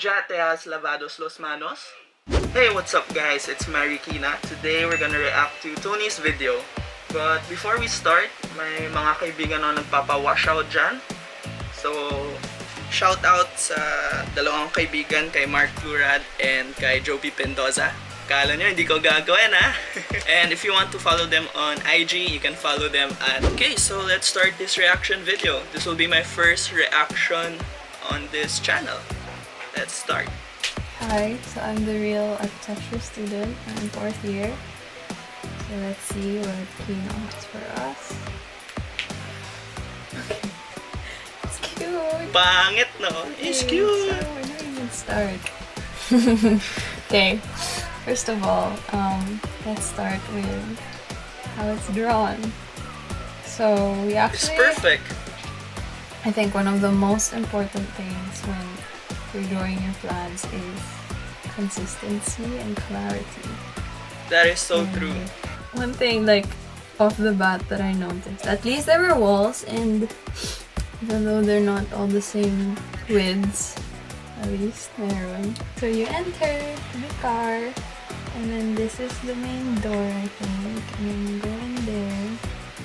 ya te has lavados los manos? Hey, what's up guys? It's Marikina. Today we're gonna react to Toni's video. But before we start, may mga kaibigan na nagpapa-wash out dyan. So, shout out sa dalawang kaibigan, kay Mark Plurad and kay Jopee Pendoza. Kala nyo, hindi ko gagawin ha? And if you want to follow them on IG, you can follow them at... Okay, so let's start this reaction video. This will be my first reaction on this channel. Let's start. Hi, so I'm the real architecture student. I'm 4th year. So let's see what Kino has for us. Okay. It's cute! Pangit, no? It's cute! So where do we even start? Okay. First of all, let's start with how it's drawn. So we actually... It's perfect! I think one of the most important things when you're drawing your plans is consistency and clarity. That is so true. One thing, like, off the bat that I noticed, at least there were walls, and even though they're not all the same widths, at least meron. So you enter the car, and then this is the main door, I think, and then you go in there,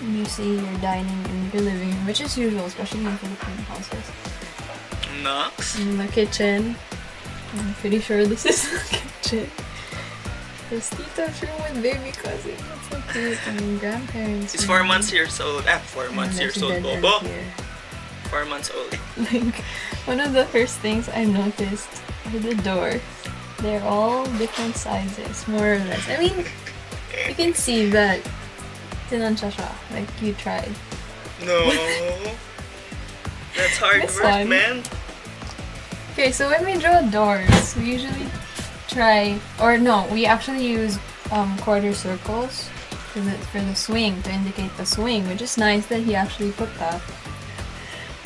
and you see your dining and your living room, which is usual, especially in Filipino houses. Knox? And the kitchen. I'm pretty sure this is the kitchen. There's Tito's room with baby cousin. That's so cute. And grandparents. He's 4 months years old. 4 months years old, Bobo. 4 months old. Like, one of the first things I noticed with the door, they're all different sizes, more or less. I mean, you can see that tinansya siya, like you tried. No. That's hard This work, one. man. Okay, so when we draw doors, we usually try, or no, we actually use quarter circles for the swing, to indicate the swing, which is nice that he actually put that.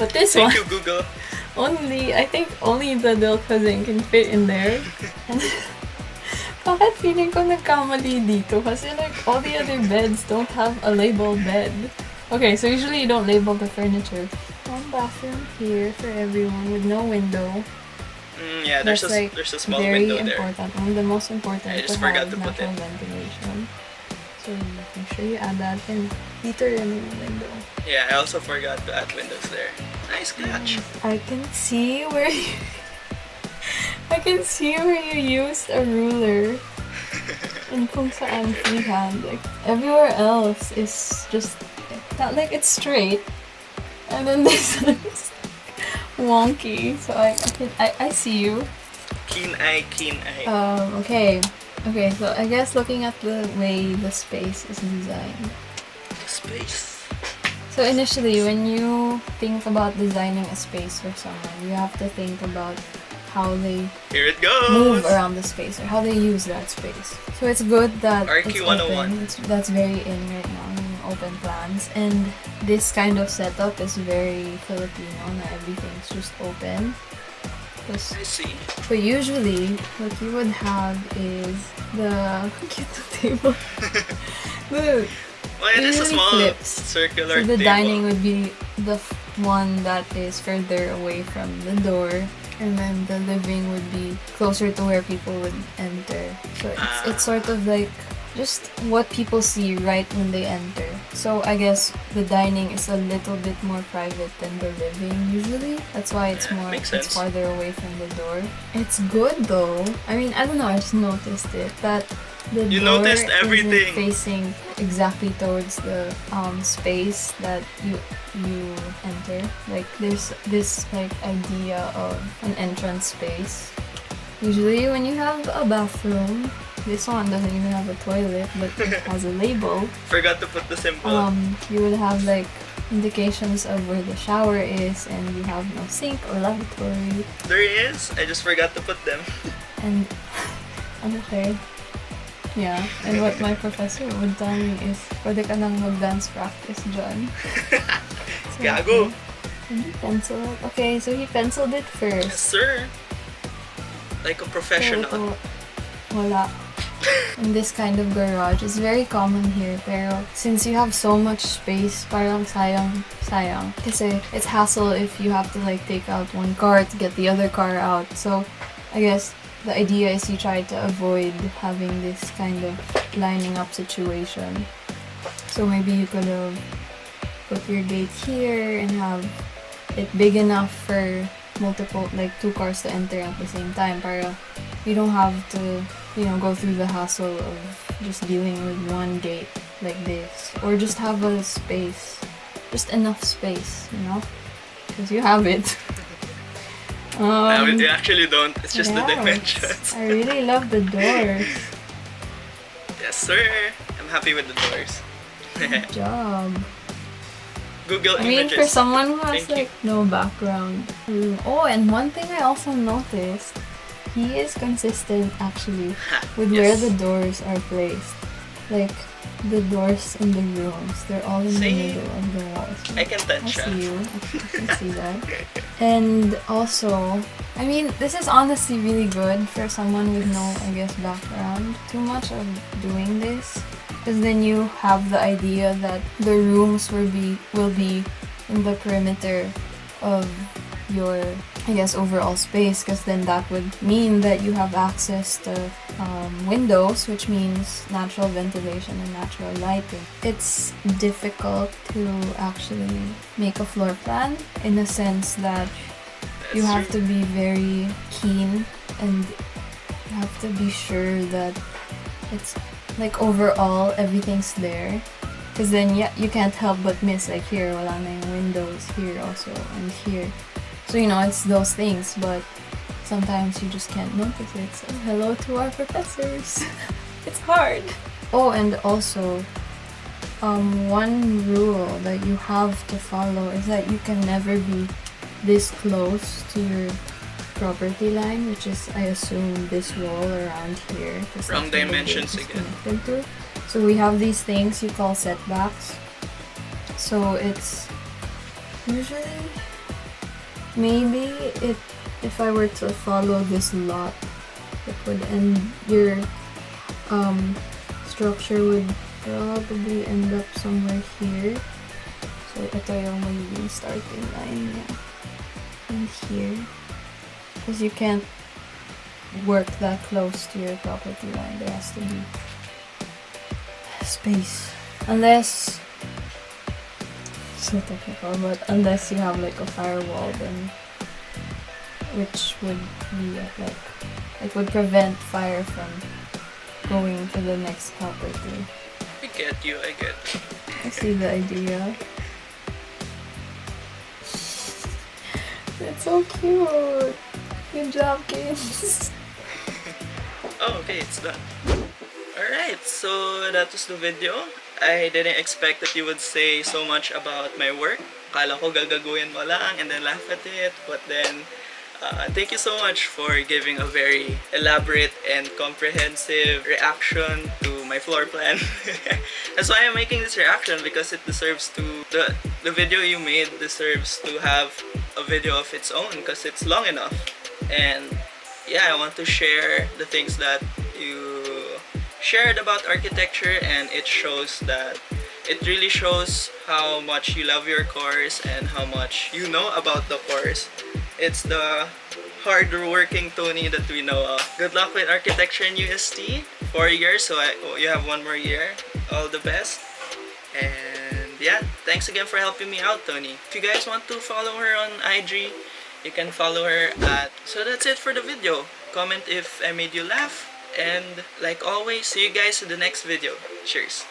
But this Thank one, you, Google. I think only the little cousin can fit in there. And bakit feeling ko nagkamali dito? Kasi like, all the other beds don't have a labeled bed. Okay, so usually you don't label the furniture. One bathroom here for everyone with no window. Yeah, there's a small window there. Very important. One of the most important I just to forgot have to put natural it. ventilation. So make sure you add that, and dito rin yung window. Yeah, I also forgot to add windows there. Nice catch. I can see where you I can see where you used a ruler. And kung saan freehand. Like, everywhere else is just not like it's straight. And then this is wonky. So I see you. Keen eye, keen eye. Okay. Okay, so I guess looking at the way the space is designed. Space. So initially, when you think about designing a space for someone, you have to think about how they Here it goes. move around the space or how they use that space. So it's good that RQ it's 101. open. That's very in right now, open plans. And this kind of setup is very Filipino, na everything's just open. I see. So usually, what you would have is the cute table. The Well, it is a usually small flips. circular So the table. dining would be the one that is further away from the door, and then the living would be closer to where people would enter. So it's sort of like just what people see right when they enter. So I guess the dining is a little bit more private than the living usually. That's why it's more, Makes it's sense. farther away from the door. It's good though. I mean, I don't know, I just noticed it that the You door noticed everything. isn't facing exactly towards the space that you enter. Like there's this like idea of an entrance space. Usually when you have a bathroom, this one doesn't even have a toilet, but it has a label. Forgot to put the symbol. You would have like indications of where the shower is, and you have no sink or lavatory. There he is. I just forgot to put them. And okay. Yeah, and what my professor would tell me is, pwede ka nang mag-dance practice dyan. So, Gago. Can you pencil it? Okay, so he penciled it Yes, first. sir. Like a professional. Pero ito, wala. In this kind of garage, it's very common here. Pero since you have so much space, parang sayang. Kasi it's hassle if you have to like take out one car to get the other car out. So I guess the idea is you try to avoid having this kind of lining up situation. So maybe you could have put your gate here and have it big enough for multiple, like 2 cars to enter at the same time. Para you don't have to, go through the hassle of just dealing with one gate like this. Or just have a space, just enough space, because you have it. You actually don't. It's just the yeah, dimensions. I really love the doors. Yes, sir. I'm happy with the doors. Good job. Google I mean, images. for someone who has Thank you. no background. Oh, and one thing I also noticed, he is consistent actually with where Yes. the doors are placed. Like the doors in the rooms, they're all in the See? middle of the walls. I can touch I siya. see you. I can see that. And also, I mean, this is honestly really good for someone with no, I guess, background. Too much of doing this, because then you have the idea that the rooms will be in the perimeter of your, I guess, overall space, because then that would mean that you have access to windows, which means natural ventilation and natural lighting. It's difficult to actually make a floor plan in the sense that you That's have true. to be very keen and you have to be sure that it's like overall everything's there. Because then you can't help but miss, like here, wala na yung windows, here also, and here. So, it's those things, but sometimes you just can't notice it. So, hello to our professors. It's hard. Oh, and also, one rule that you have to follow is that you can never be this close to your property line, which is, I assume, this wall around here. 'Cause Wrong that's where the dimensions gate is again. connected to. So we have these things you call setbacks. So it's usually, maybe if I were to follow this lot, it would end, your structure would probably end up somewhere here. So ito yung magiging starting line niya. And here. Because you can't work that close to your property line. There has to be space. Unless, so technical, but unless you have like a firewall, then which would be like, it would prevent fire from going to the next property. I get you. I see the idea. It's so cute. Good job, kids. Oh, okay, it's done. Alright, so that was the video. I didn't expect that you would say so much about my work. Akala ko gagaguhin mo lang and then laugh at it. But then, thank you so much for giving a very elaborate and comprehensive reaction to my floor plan. That's why I'm making this reaction, because it deserves to, the video you made deserves to have a video of its own, because it's long enough. And yeah, I want to share the things that you shared about architecture, and it really shows how much you love your course and how much you know about the course. It's the hard-working Toni that we know of. Good luck with architecture in UST. 4 years, so you have 1 more year. All the best. And yeah, thanks again for helping me out, Toni. If you guys want to follow her on IG, you can follow her at... So that's it for the video. Comment if I made you laugh. And like always, see you guys in the next video. Cheers.